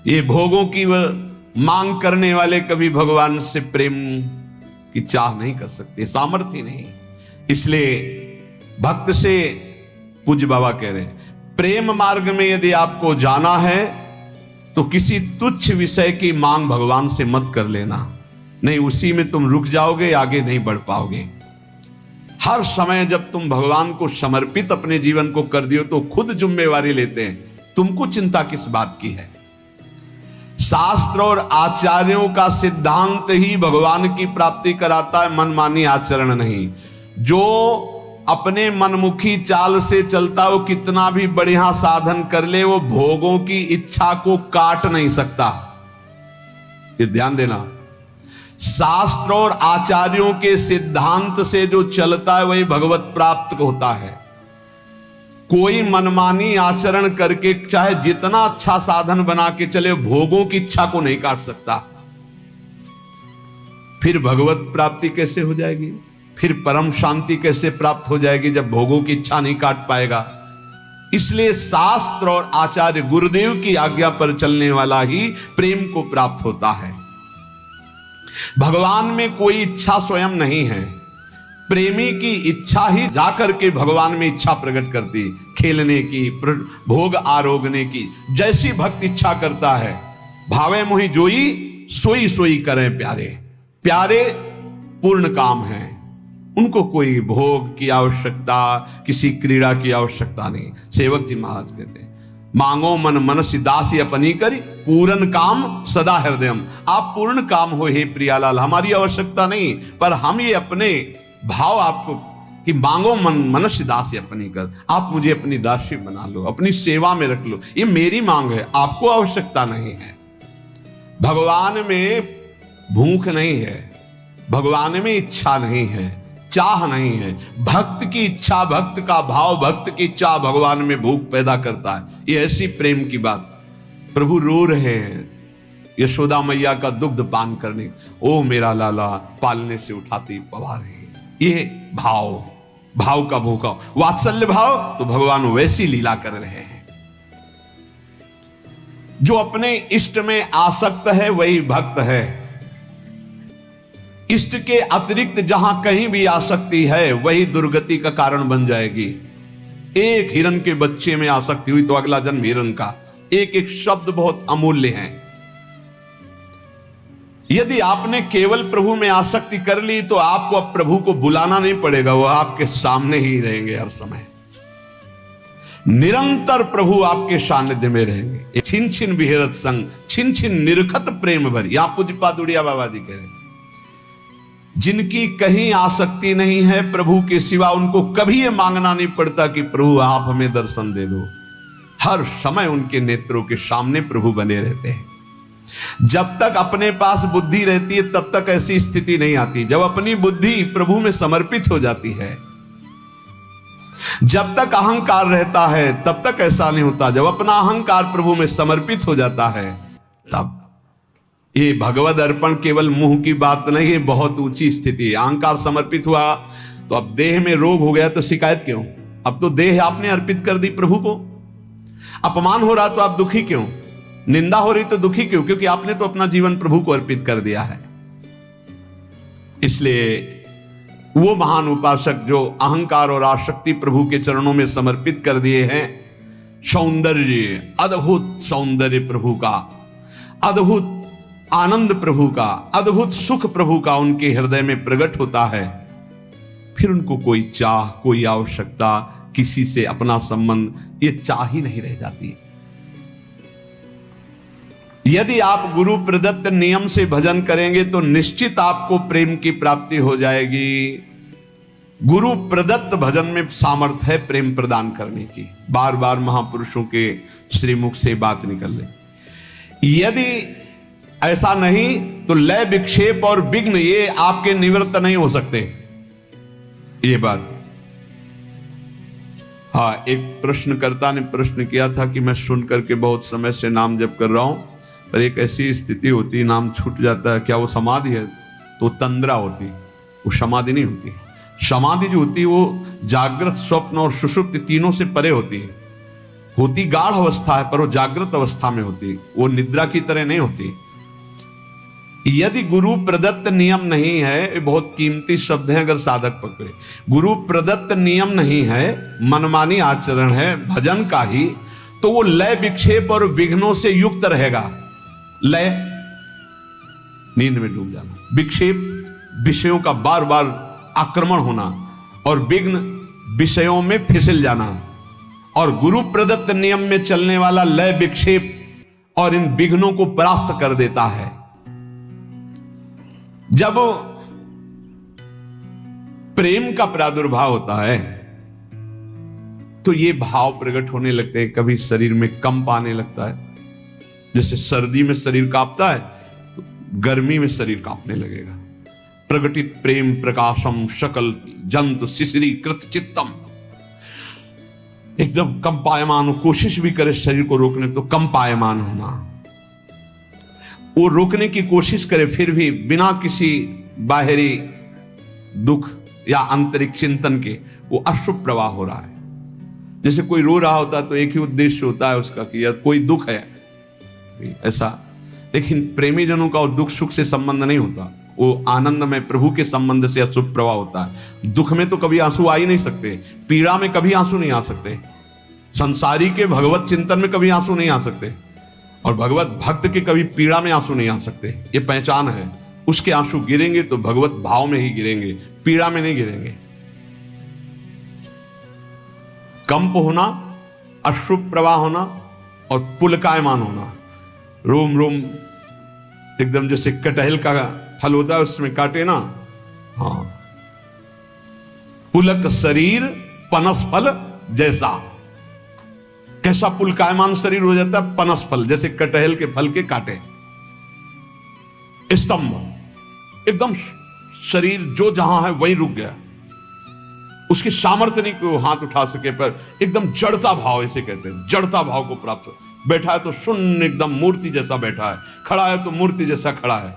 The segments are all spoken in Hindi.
ये भोगों की मांग करने वाले कभी भगवान से प्रेम की चाह नहीं कर सकते, सामर्थ्य नहीं। इसलिए भक्त से पूज्य बाबा कह रहे हैं, प्रेम मार्ग में यदि आपको जाना है तो किसी तुच्छ विषय की मांग भगवान से मत कर लेना, नहीं उसी में तुम रुक जाओगे, आगे नहीं बढ़ पाओगे। हर समय जब तुम भगवान को समर्पित अपने जीवन को कर दियो तो खुद जिम्मेवारी लेते हैं, तुमको चिंता किस बात की है। शास्त्र और आचार्यों का सिद्धांत ही भगवान की प्राप्ति कराता है, मनमानी आचरण नहीं। जो अपने मनमुखी चाल से चलता, वो कितना भी बढ़िया साधन कर ले, वो भोगों की इच्छा को काट नहीं सकता। ये ध्यान देना, शास्त्र और आचार्यों के सिद्धांत से जो चलता है वही भगवत प्राप्त होता है। कोई मनमानी आचरण करके चाहे जितना अच्छा साधन बना के चले, भोगों की इच्छा को नहीं काट सकता। फिर भगवत प्राप्ति कैसे हो जाएगी, फिर परम शांति कैसे प्राप्त हो जाएगी जब भोगों की इच्छा नहीं काट पाएगा। इसलिए शास्त्र और आचार्य गुरुदेव की आज्ञा पर चलने वाला ही प्रेम को प्राप्त होता है। भगवान में कोई इच्छा स्वयं नहीं है, प्रेमी की इच्छा ही जाकर के भगवान में इच्छा प्रकट करती, खेलने की, भोग आरोगने की। जैसी भक्त इच्छा करता है, भावे मोहि जोई सोई सोई करें प्यारे। प्यारे पूर्ण काम है, उनको कोई भोग की आवश्यकता, किसी क्रीड़ा की आवश्यकता नहीं। सेवक जी महाराज कहते हैं, मांगो मन मनसि दासी अपनी करी, पूर्ण काम सदा हृदयम। आप पूर्ण काम हो हे प्रियालाल, हमारी आवश्यकता नहीं, पर हम ये अपने भाव आपको कि मांगो मन मनुष्य दासी अपनी कर, आप मुझे अपनी दासी बना लो, अपनी सेवा में रख लो, ये मेरी मांग है, आपको आवश्यकता नहीं है। भगवान में भूख नहीं है, भगवान में इच्छा नहीं है, चाह नहीं है। भक्त की इच्छा, भक्त का भाव, भक्त की इच्छा भगवान में भूख पैदा करता है। ये ऐसी प्रेम की बात। प्रभु रो रहे हैं यशोदा मैया का दुग्ध पान करने, ओ मेरा लाला पालने से उठाती पवा रही है। ये भाव, भाव का भूखा वात्सल्य भाव, तो भगवान वैसी लीला कर रहे हैं। जो अपने इष्ट में आसक्त है वही भक्त है। इष्ट के अतिरिक्त जहां कहीं भी आसक्ति है वही दुर्गति का कारण बन जाएगी। एक हिरन के बच्चे में आसक्ति हुई तो अगला जन्म हिरन का। एक एक शब्द बहुत अमूल्य है। यदि आपने केवल प्रभु में आसक्ति कर ली तो आपको अब प्रभु को बुलाना नहीं पड़ेगा, वो आपके सामने ही रहेंगे हर समय। निरंतर प्रभु आपके सानिध्य में रहेंगे। छिन छिन विहरत संग, छिन छिन निरखत प्रेम भर। यहां पूज्यपाद उड़िया बाबा जी कह रहे हैं, जिनकी कहीं आसक्ति नहीं है प्रभु के सिवा, उनको कभी ये मांगना नहीं पड़ता कि प्रभु आप हमें दर्शन दे दो। हर समय उनके नेत्रों के सामने प्रभु बने रहते हैं। जब तक अपने पास बुद्धि रहती है तब तक ऐसी स्थिति नहीं आती। जब अपनी बुद्धि प्रभु में समर्पित हो जाती है, जब तक अहंकार रहता है तब तक ऐसा नहीं होता। जब अपना अहंकार प्रभु में समर्पित हो जाता है तब ये भगवद अर्पण केवल मुंह की बात नहीं है, बहुत ऊंची स्थिति है। अहंकार समर्पित हुआ तो अब देह में रोग हो गया तो शिकायत क्यों? अब तो देह आपने अर्पित कर दी प्रभु को। अपमान हो रहा तो आप दुखी क्यों? निंदा हो रही तो दुखी क्यों? क्योंकि आपने तो अपना जीवन प्रभु को अर्पित कर दिया है। इसलिए वो महान उपासक जो अहंकार और आसक्ति प्रभु के चरणों में समर्पित कर दिए हैं, सौंदर्य, अद्भुत सौंदर्य प्रभु का, अद्भुत आनंद प्रभु का, अद्भुत सुख प्रभु का उनके हृदय में प्रकट होता है। फिर उनको कोई चाह, कोई आवश्यकता, किसी से अपना संबंध, ये चाह ही नहीं रह जाती। यदि आप गुरु प्रदत्त नियम से भजन करेंगे तो निश्चित आपको प्रेम की प्राप्ति हो जाएगी। गुरु प्रदत्त भजन में सामर्थ्य है प्रेम प्रदान करने की। बार बार महापुरुषों के श्रीमुख से बात निकल रही। यदि ऐसा नहीं तो लय, विक्षेप और विघ्न ये आपके निवृत्त नहीं हो सकते। ये बात, हाँ, एक प्रश्नकर्ता ने प्रश्न किया था कि मैं सुन करके बहुत समय से नाम जप कर रहा हूं, पर एक ऐसी स्थिति होती, नाम छूट जाता है, क्या वो समाधि है? तो तंद्रा होती, वो समाधि नहीं होती। समाधि जो होती है वो जागृत, स्वप्न और सुषुप्ति तीनों से परे होती है। होती गाढ़ अवस्था है, पर वो जागृत अवस्था में होती, वो निद्रा की तरह नहीं होती। यदि गुरु प्रदत्त नियम नहीं है, ये बहुत कीमती शब्द है अगर साधक पकड़े, गुरु प्रदत्त नियम नहीं है, मनमानी आचरण है भजन का ही, तो वो लय विक्षेप और विघ्नों से युक्त रहेगा। लय नींद में डूब जाना, विक्षेप विषयों का बार बार आक्रमण होना, और विघ्न विषयों में फिसल जाना। और गुरु प्रदत्त नियम में चलने वाला लय विक्षेप और इन विघ्नों को परास्त कर देता है। जब प्रेम का प्रादुर्भाव होता है तो ये भाव प्रकट होने लगते हैं। कभी शरीर में कंप आने लगता है, जैसे सर्दी में शरीर कांपता है, तो गर्मी में शरीर कांपने लगेगा। प्रकटित प्रेम प्रकाशम सकल जंतु शिशिरी कृत चित्तम, एकदम कंपायमान हो, कोशिश भी करे शरीर को रोकने तो कंपायमान होना, वो रोकने की कोशिश करे फिर भी बिना किसी बाहरी दुख या आंतरिक चिंतन के वो अशुभ प्रवाह हो रहा है। जैसे कोई रो रहा होता है तो एक ही उद्देश्य होता है उसका कि यार कोई दुख है ऐसा, लेकिन प्रेमी जनों का और दुख सुख से संबंध नहीं होता, वो आनंद में प्रभु के संबंध से अशुभ प्रवाह होता है। दुख में तो कभी आंसू आ ही नहीं सकते, पीड़ा में कभी आंसू नहीं आ सकते, संसारी के भगवत चिंतन में कभी आंसू नहीं आ सकते, और भगवत भक्त के कभी पीड़ा में आंसू नहीं आ सकते। ये पहचान है, उसके आंसू गिरेंगे तो भगवत भाव में ही गिरेंगे, पीड़ा में नहीं गिरेंगे। कंप होना, अश्रुप प्रवाह होना और पुलकायमान होना, रोम रोम एकदम जैसे कटहल का फल होता है उसमें काटे ना, हाँ, पुलक शरीर पनस फल जैसा। कैसा पुलकायमान शरीर हो जाता है, पनस फल जैसे कटहल के फल के काटे, स्तंभ, एकदम शरीर जो जहां है वहीं रुक गया, उसकी सामर्थ्य नहीं कि वो हाथ उठा सके, पर एकदम जड़ता भाव, ऐसे कहते हैं, जड़ता भाव को प्राप्त हो। बैठा है तो शून्य एकदम मूर्ति जैसा बैठा है, खड़ा है तो मूर्ति जैसा खड़ा है।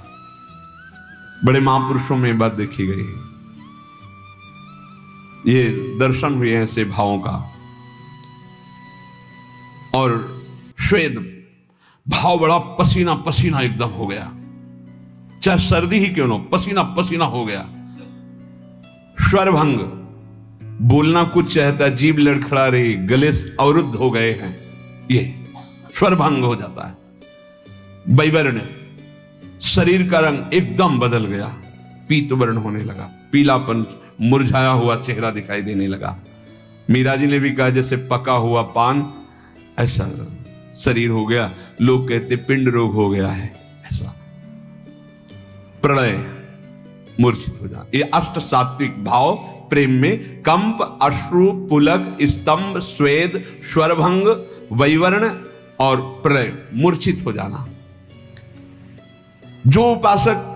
बड़े महापुरुषों में बात देखी गई, ये दर्शन हुए ऐसे भावों का। और श्वेत भाव बड़ा पसीना पसीना एकदम हो गया, चाहे सर्दी ही क्यों ना, पसीना पसीना हो गया। स्वरभंग, बोलना कुछ चाहता, जीभ लड़खड़ा रही, गले अवरुद्ध हो गए हैं, ये स्वरभंग हो जाता है। वैवर्ण, शरीर का रंग एकदम बदल गया, पीत वर्ण होने लगा, पीलापन, मुरझाया हुआ चेहरा दिखाई देने लगा। मीरा जी ने भी कहा जैसे पका हुआ पान ऐसा शरीर हो गया, लोग कहते पिंड रोग हो गया है ऐसा। प्रलय, मूर्छित हो जाना, ये अष्ट सात्विक भाव प्रेम में कंप, अश्रु, पुलक, स्तंभ, स्वेद, स्वरभंग, वैवर्ण और प्रलय, मूर्छित हो जाना। जो उपासक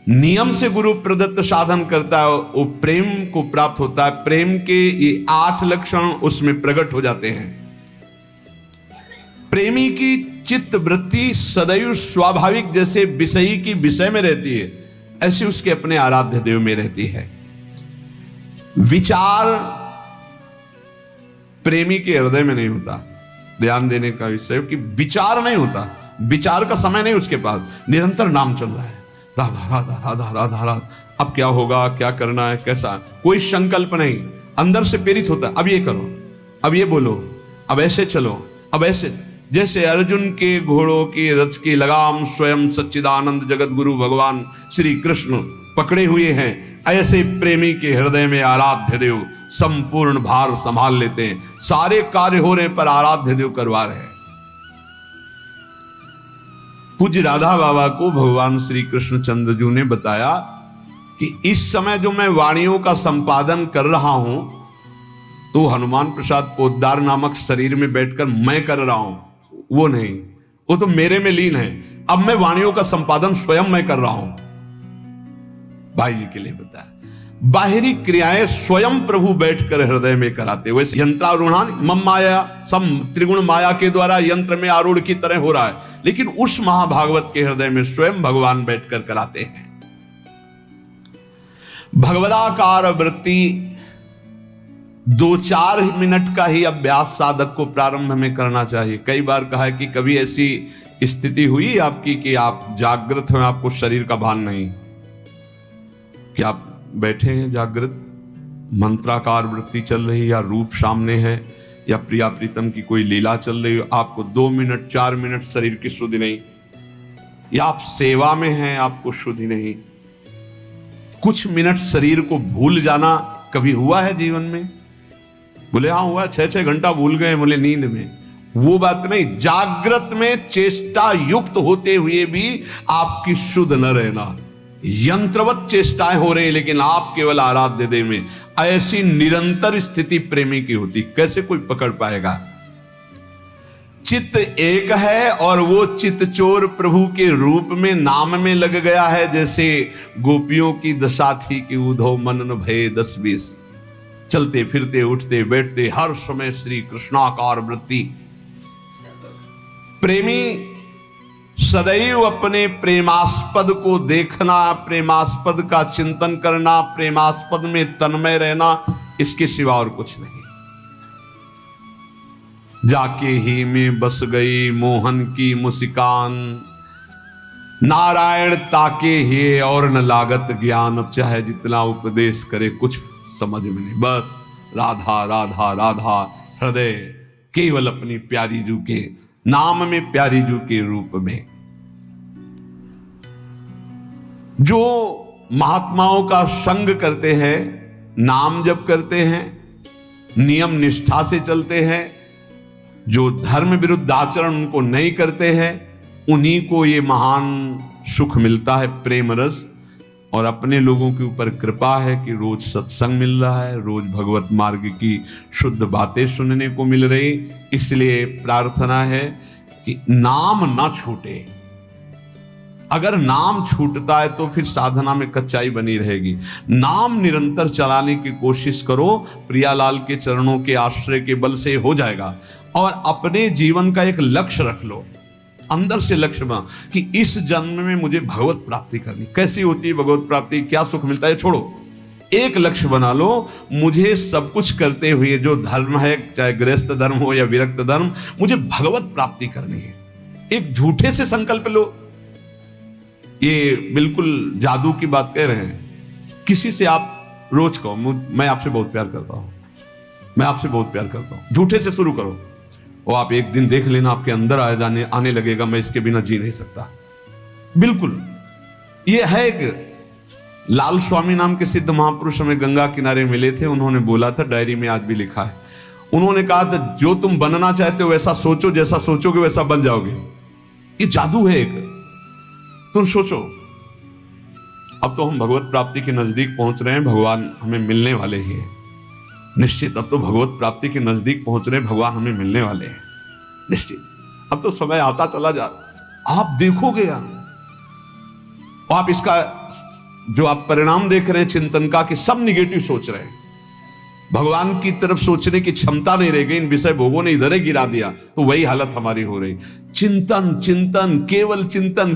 नियम से गुरु प्रदत्त साधन करता है वो प्रेम को प्राप्त होता है। प्रेम के ये 8 लक्षण उसमें प्रकट हो जाते हैं। प्रेमी की चित्त वृत्ति सदैव स्वाभाविक जैसे विषयी की विषय में रहती है, ऐसे उसके अपने आराध्य देव में रहती है। विचार प्रेमी के हृदय में नहीं होता, ध्यान देने का विषय कि विचार नहीं होता, विचार का समय नहीं उसके पास, निरंतर नाम चल रहा है, राधा राधा राधा राधा राधा। अब क्या होगा, क्या करना है, कैसा, कोई संकल्प नहीं, अंदर से प्रेरित होता है, अब ये करो, अब ये बोलो, अब ऐसे चलो, अब ऐसे। जैसे अर्जुन के घोड़ों की रथ की लगाम स्वयं सच्चिदानंद जगत गुरु भगवान श्री कृष्ण पकड़े हुए हैं, ऐसे प्रेमी के हृदय में आराध्य देव संपूर्ण भार संभाल लेते हैं। सारे कार्य हो रहे पर आराध्य देव करवा रहे हैं। पूज्य राधा बाबा को भगवान श्री कृष्णचंद्र जी ने बताया कि इस समय जो मैं वाणियों का संपादन कर रहा हूं तो हनुमान प्रसाद पोद्दार नामक शरीर में बैठकर मैं कर रहा हूं, वो नहीं, वो तो मेरे में लीन है। अब मैं वाणियों का संपादन स्वयं मैं कर रहा हूं। भाई जी के लिए बताया, बाहरी क्रियाएं स्वयं प्रभु बैठकर हृदय में कराते। वैसे यंत्रारूढ़ान मम माया, सम त्रिगुण माया के द्वारा यंत्र में आरूढ़ की तरह हो रहा है, लेकिन उस महाभागवत के हृदय में स्वयं भगवान बैठकर कराते हैं। भगवदाकार वृत्ति 2-4 मिनट का ही अभ्यास साधक को प्रारंभ में करना चाहिए। कई बार कहा है कि कभी ऐसी स्थिति हुई आपकी कि आप जागृत हैं, आपको शरीर का भान नहीं, कि आप बैठे हैं जागृत, मंत्राकार वृत्ति चल रही है, या रूप सामने है, या प्रिया प्रीतम की कोई लीला चल रही हो, आपको 2 मिनट 4 मिनट शरीर की शुद्धि नहीं, या आप सेवा में हैं, आपको शुद्धि नहीं, कुछ मिनट शरीर को भूल जाना कभी हुआ है जीवन में? बोले हाँ हुआ, 6-6 घंटा भूल गए, बोले नींद में। वो बात नहीं, जागृत में चेष्टा युक्त होते हुए भी आपकी शुद्ध न रहना, यंत्रवत चेष्टाएं हो रही लेकिन आप केवल आराध्य देव में, ऐसी निरंतर स्थिति प्रेमी की होती, कैसे कोई पकड़ पाएगा? चित्त एक है और वो चित्त चोर प्रभु के रूप में नाम में लग गया है। जैसे गोपियों की दशा थी कि उधो मनन भय 10-20, चलते फिरते उठते बैठते हर समय श्री कृष्णाकार वृत्ति। प्रेमी सदैव अपने प्रेमास्पद को देखना, प्रेमास्पद का चिंतन करना, प्रेमास्पद में तन्मय रहना, इसके सिवा और कुछ नहीं। जाके ही में बस गई मोहन की मुस्कान, नारायण ताके ही और न लागत ज्ञान। अब चाहे जितना उपदेश करे कुछ समझ में नहीं, बस राधा राधा राधा, हृदय केवल अपनी प्यारी जू के नाम में, प्यारी जू के रूप में। जो महात्माओं का संग करते हैं, नाम जप करते हैं, नियम निष्ठा से चलते हैं, जो धर्म विरुद्ध आचरण उनको नहीं करते हैं, उन्हीं को ये महान सुख मिलता है, प्रेम रस। और अपने लोगों के ऊपर कृपा है कि रोज सत्संग मिल रहा है, रोज भगवत मार्ग की शुद्ध बातें सुनने को मिल रही। इसलिए प्रार्थना है कि नाम ना छूटे। अगर नाम छूटता है तो फिर साधना में कच्चाई बनी रहेगी। नाम निरंतर चलाने की कोशिश करो, प्रियालाल के चरणों के आश्रय के बल से हो जाएगा। और अपने जीवन का एक लक्ष्य रख लो, अंदर से लक्ष्य बना कि इस जन्म में मुझे भगवत प्राप्ति करनी। कैसी होती है भगवत प्राप्ति, क्या सुख मिलता है, छोड़ो। एक लक्ष्य बना लो, मुझे सब कुछ करते हुए जो धर्म है, चाहे गृहस्थ धर्म हो या विरक्त धर्म, मुझे भगवत प्राप्ति करनी है। एक झूठे से संकल्प लो, ये बिल्कुल जादू की बात कह रहे हैं। किसी से आप रोज कहो मैं आपसे बहुत प्यार करता हूं, मैं आपसे बहुत प्यार करता हूं, झूठे से शुरू करो और आप एक दिन देख लेना आपके अंदर आने लगेगा, मैं इसके बिना जी नहीं सकता। बिल्कुल ये है। एक लाल स्वामी नाम के सिद्ध महापुरुष हमें गंगा किनारे मिले थे, उन्होंने बोला था, डायरी में आज भी लिखा है, उन्होंने कहा था जो तुम बनना चाहते हो वैसा सोचो, जैसा सोचोगे वैसा बन जाओगे। ये जादू है एक, तुम सोचो। अब तो हम भगवत प्राप्ति के नजदीक पहुंच रहे हैं, भगवान हमें मिलने वाले ही हैं निश्चित। अब तो भगवत प्राप्ति के नजदीक पहुंच रहे हैं, भगवान हमें मिलने वाले हैं निश्चित। अब तो समय आता चला जा, आप देखोगे आप इसका जो आप परिणाम देख रहे हैं चिंतन का, कि सब निगेटिव सोच रहे हैं, भगवान की तरफ सोचने की क्षमता नहीं रह गई, इन विषय भोगों ने इधर ही गिरा दिया, तो वही हालत हमारी हो रही। चिंतन चिंतन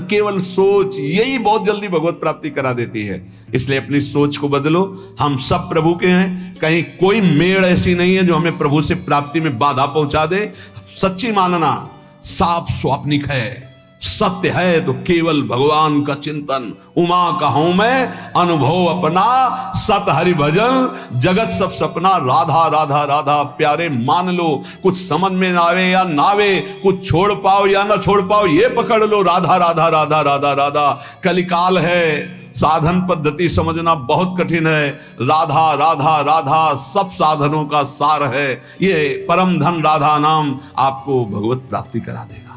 केवल सोच, यही बहुत जल्दी भगवत प्राप्ति करा देती है। इसलिए अपनी सोच को बदलो। हम सब प्रभु के हैं, कहीं कोई मेड़ ऐसी नहीं है जो हमें प्रभु से प्राप्ति में बाधा पहुंचा दे। सच्ची मानना साफ स्वाप्निक है, सत्य है तो केवल भगवान का चिंतन। उमा कहूं मैं अनुभव अपना, सत हरि भजन जगत सब सपना। राधा राधा राधा प्यारे मान लो, कुछ समझ में ना आवे या ना आवे, कुछ छोड़ पाओ या ना छोड़ पाओ, ये पकड़ लो, राधा राधा राधा राधा राधा। कलिकाल है, साधन पद्धति समझना बहुत कठिन है। राधा राधा राधा सब साधनों का सार है। ये परम धन राधा नाम आपको भगवत प्राप्ति करा देगा।